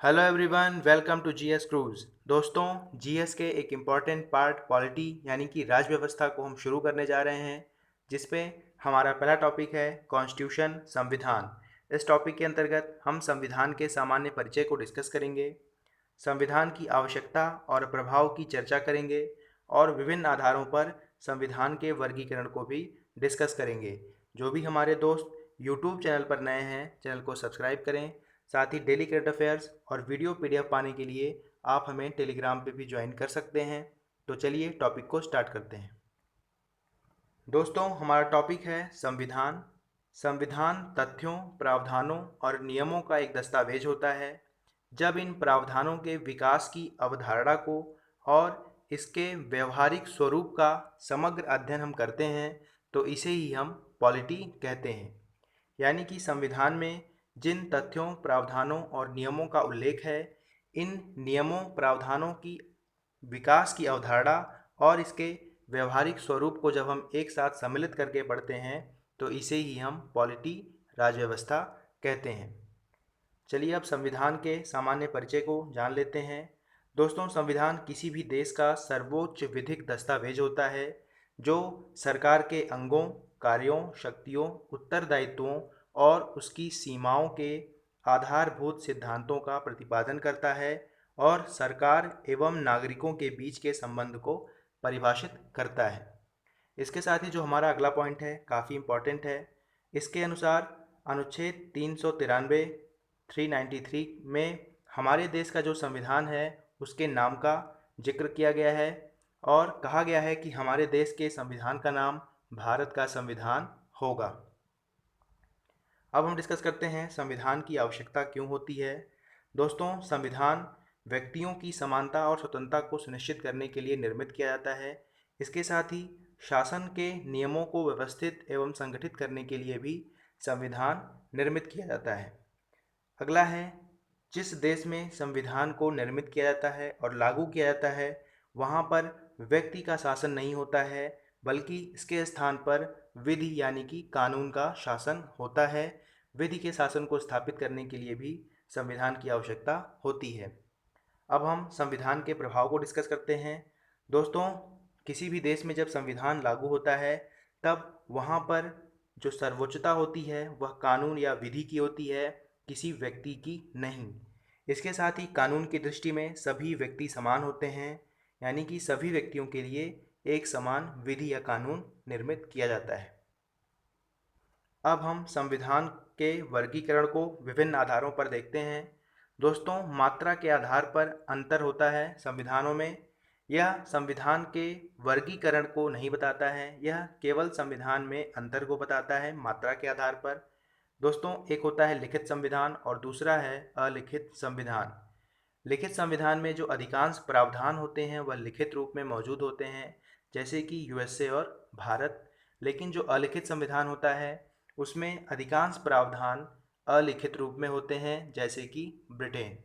Hello everyone, welcome to GS cruise. दोस्तों, GS के एक इम्पॉर्टेंट पार्ट पॉलिटी यानी कि राज व्यवस्था को हम शुरू करने जा रहे हैं, जिसपे हमारा पहला टॉपिक है कॉन्स्टिट्यूशन, संविधान। इस टॉपिक के अंतर्गत हम संविधान के सामान्य परिचय को डिस्कस करेंगे, संविधान की आवश्यकता और प्रभाव की चर्चा करेंगे और विभिन्न आधारों पर संविधान के वर्गीकरण को भी डिस्कस करेंगे। जो भी हमारे दोस्त यूट्यूब चैनल पर नए हैं, चैनल को सब्सक्राइब करें। साथ ही डेली करंट अफेयर्स और वीडियो पीडीएफ पाने के लिए आप हमें टेलीग्राम पे भी ज्वाइन कर सकते हैं। तो चलिए टॉपिक को स्टार्ट करते हैं। दोस्तों, हमारा टॉपिक है संविधान। संविधान तथ्यों, प्रावधानों और नियमों का एक दस्तावेज होता है। जब इन प्रावधानों के विकास की अवधारणा को और इसके व्यवहारिक स्वरूप का समग्र अध्ययन हम करते हैं, तो इसे ही हम पॉलिटी कहते हैं। यानी कि संविधान में जिन तथ्यों, प्रावधानों और नियमों का उल्लेख है, इन नियमों, प्रावधानों की विकास की अवधारणा और इसके व्यवहारिक स्वरूप को जब हम एक साथ सम्मिलित करके पढ़ते हैं, तो इसे ही हम पॉलिटी, राजव्यवस्था कहते हैं। चलिए अब संविधान के सामान्य परिचय को जान लेते हैं। दोस्तों, संविधान किसी भी देश का सर्वोच्च विधिक दस्तावेज होता है, जो सरकार के अंगों, कार्यों, शक्तियों, उत्तरदायित्वों और उसकी सीमाओं के आधारभूत सिद्धांतों का प्रतिपादन करता है और सरकार एवं नागरिकों के बीच के संबंध को परिभाषित करता है। इसके साथ ही जो हमारा अगला पॉइंट है, काफ़ी इम्पॉर्टेंट है। इसके अनुसार अनुच्छेद 393 393 में हमारे देश का जो संविधान है, उसके नाम का जिक्र किया गया है और कहा गया है कि हमारे देश के संविधान का नाम भारत का संविधान होगा। अब हम डिस्कस करते हैं संविधान की आवश्यकता क्यों होती है। दोस्तों, संविधान व्यक्तियों की समानता और स्वतंत्रता को सुनिश्चित करने के लिए निर्मित किया जाता है। इसके साथ ही शासन के नियमों को व्यवस्थित एवं संगठित करने के लिए भी संविधान निर्मित किया जाता है। अगला है, जिस देश में संविधान को निर्मित किया जाता है और लागू किया जाता है, वहाँ पर व्यक्ति का शासन नहीं होता है, बल्कि इसके स्थान पर विधि यानी कि कानून का शासन होता है। विधि के शासन को स्थापित करने के लिए भी संविधान की आवश्यकता होती है। अब हम संविधान के प्रभाव को डिस्कस करते हैं। दोस्तों, किसी भी देश में जब संविधान लागू होता है, तब वहाँ पर जो सर्वोच्चता होती है वह कानून या विधि की होती है, किसी व्यक्ति की नहीं। इसके साथ ही कानून की दृष्टि में सभी व्यक्ति समान होते हैं, यानी कि सभी व्यक्तियों के लिए एक समान विधि या कानून निर्मित किया जाता है। अब हम संविधान के वर्गीकरण को विभिन्न आधारों पर देखते हैं। दोस्तों, मात्रा के आधार पर अंतर होता है संविधानों में। यह संविधान के वर्गीकरण को नहीं बताता है, यह केवल संविधान में अंतर को बताता है मात्रा के आधार पर। दोस्तों, एक होता है लिखित संविधान और दूसरा है अलिखित संविधान। लिखित संविधान में जो अधिकांश प्रावधान होते हैं वह लिखित रूप में मौजूद होते हैं, जैसे कि यूएसए और भारत। लेकिन जो अलिखित संविधान होता है, उसमें अधिकांश प्रावधान अलिखित रूप में होते हैं, जैसे कि ब्रिटेन।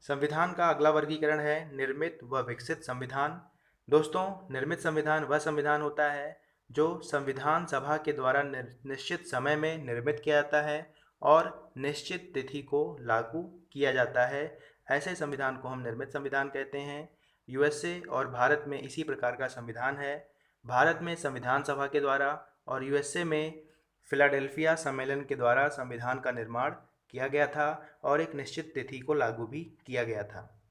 संविधान का अगला वर्गीकरण है निर्मित व विकसित संविधान। दोस्तों, निर्मित संविधान वह संविधान होता है जो संविधान सभा के द्वारा निश्चित समय में निर्मित किया जाता है और निश्चित तिथि को लागू किया जाता है। ऐसे संविधान को हम निर्मित संविधान कहते हैं। यूएसए और भारत में इसी प्रकार का संविधान है। भारत में संविधान सभा के द्वारा और यूएसए में फिलाडेल्फिया सम्मेलन के द्वारा संविधान का निर्माण किया गया था और एक निश्चित तिथि को लागू भी किया गया था।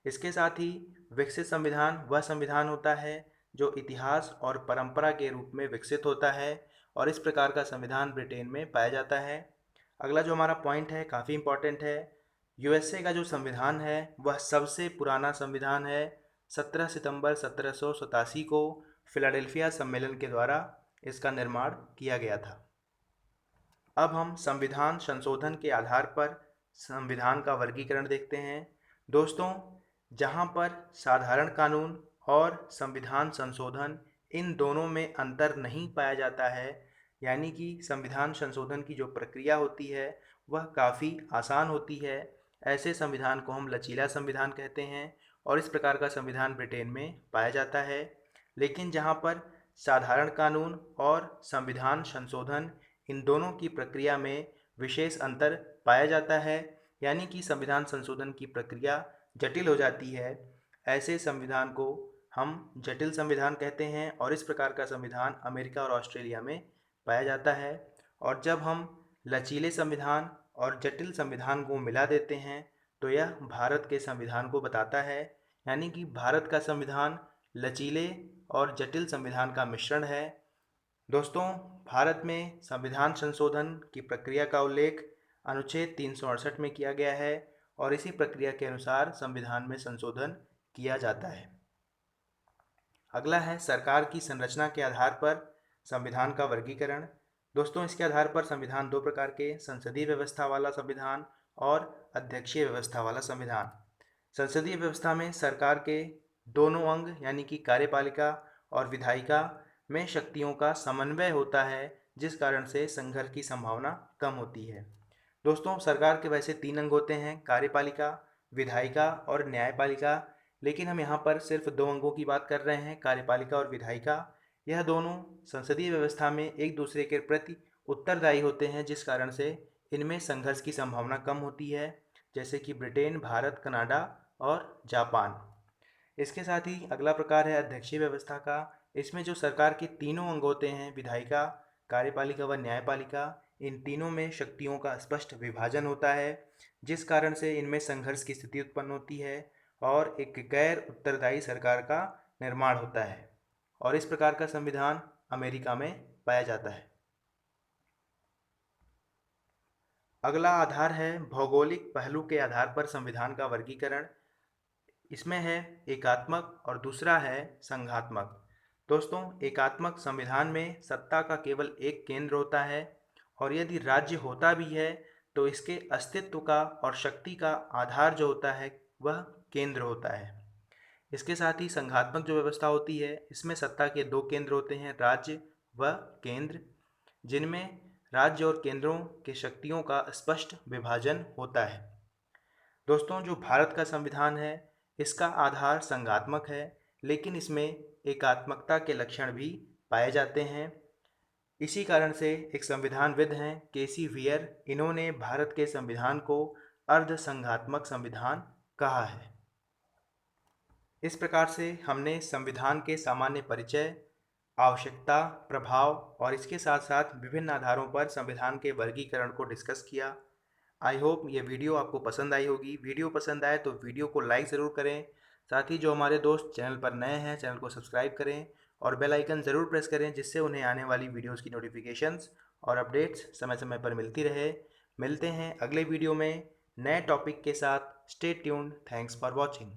इसके साथ ही विकसित संविधान वह संविधान होता है जो इतिहास और परंपरा के रूप में विकसित होता है और इस प्रकार का संविधान ब्रिटेन में पाया जाता है। अगला जो हमारा पॉइंट है, काफ़ी इम्पोर्टेंट है। यूएसए का जो संविधान है वह सबसे पुराना संविधान है। 17 सितंबर 1787 को फिलाडेल्फिया सम्मेलन के द्वारा इसका निर्माण किया गया था। अब हम संविधान संशोधन के आधार पर संविधान का वर्गीकरण देखते हैं। दोस्तों, जहां पर साधारण कानून और संविधान संशोधन इन दोनों में अंतर नहीं पाया जाता है, यानी कि संविधान संशोधन की जो प्रक्रिया होती है वह काफ़ी आसान होती है, ऐसे संविधान को हम लचीला संविधान कहते हैं और इस प्रकार का संविधान ब्रिटेन में पाया जाता है। लेकिन जहाँ पर साधारण कानून और संविधान संशोधन इन दोनों की प्रक्रिया में विशेष अंतर पाया जाता है, यानी कि संविधान संशोधन की प्रक्रिया जटिल हो जाती है, ऐसे संविधान को हम जटिल संविधान कहते हैं और इस प्रकार का संविधान अमेरिका और ऑस्ट्रेलिया में पाया जाता है। और जब हम लचीले संविधान और जटिल संविधान को मिला देते हैं तो यह भारत के संविधान को बताता है, यानी कि भारत का संविधान लचीले और जटिल संविधान का मिश्रण है। दोस्तों, भारत में संविधान संशोधन की प्रक्रिया का उल्लेख अनुच्छेद 368 में किया गया है और इसी प्रक्रिया के अनुसार संविधान में संशोधन किया जाता है। अगला है सरकार की संरचना के आधार पर संविधान का वर्गीकरण। दोस्तों, इसके आधार पर संविधान दो प्रकार के, संसदीय व्यवस्था वाला संविधान और अध्यक्षीय व्यवस्था वाला संविधान। संसदीय व्यवस्था में सरकार के दोनों अंग यानी कि कार्यपालिका और विधायिका में शक्तियों का समन्वय होता है, जिस कारण से संघर्ष की संभावना कम होती है। दोस्तों, सरकार के वैसे 3 अंग होते हैं, कार्यपालिका, विधायिका और न्यायपालिका, लेकिन हम यहाँ पर सिर्फ 2 अंगों की बात कर रहे हैं, कार्यपालिका और विधायिका। यह दोनों संसदीय व्यवस्था में एक दूसरे के प्रति उत्तरदायी होते हैं, जिस कारण से इनमें संघर्ष की संभावना कम होती है, जैसे कि ब्रिटेन, भारत, कनाडा और जापान। इसके साथ ही अगला प्रकार है अध्यक्षीय व्यवस्था का। इसमें जो सरकार के तीनों अंग होते हैं, विधायिका, कार्यपालिका व न्यायपालिका, इन तीनों में शक्तियों का स्पष्ट विभाजन होता है, जिस कारण से इनमें संघर्ष की स्थिति उत्पन्न होती है और एक गैर उत्तरदायी सरकार का निर्माण होता है। और इस प्रकार का संविधान अमेरिका में पाया जाता है। अगला आधार है भौगोलिक पहलू के आधार पर संविधान का वर्गीकरण। इसमें है एकात्मक और दूसरा है संघात्मक। दोस्तों, एकात्मक संविधान में सत्ता का केवल एक केंद्र होता है और यदि राज्य होता भी है तो इसके अस्तित्व का और शक्ति का आधार जो होता है वह केंद्र होता है। इसके साथ ही संघात्मक जो व्यवस्था होती है, इसमें सत्ता के 2 केंद्र होते हैं, राज्य व केंद्र, जिनमें राज्य और केंद्रों के शक्तियों का स्पष्ट विभाजन होता है। दोस्तों, जो भारत का संविधान है इसका आधार संघात्मक है, लेकिन इसमें एकात्मकता के लक्षण भी पाए जाते हैं। इसी कारण से एक संविधानविद हैं केसी वियर, इन्होंने भारत के संविधान को अर्ध संघात्मक संविधान कहा है। इस प्रकार से हमने संविधान के सामान्य परिचय, आवश्यकता, प्रभाव और इसके साथ साथ विभिन्न आधारों पर संविधान के वर्गीकरण को डिस्कस किया। आई होप ये वीडियो आपको पसंद आई होगी। वीडियो पसंद आए तो वीडियो को लाइक ज़रूर करें। साथ ही जो हमारे दोस्त चैनल पर नए हैं, चैनल को सब्सक्राइब करें और बेल आइकन ज़रूर प्रेस करें, जिससे उन्हें आने वाली वीडियोस की नोटिफिकेशंस और अपडेट्स समय समय पर मिलती रहे। मिलते हैं अगले वीडियो में नए टॉपिक के साथ। Stay tuned. Thanks for watching.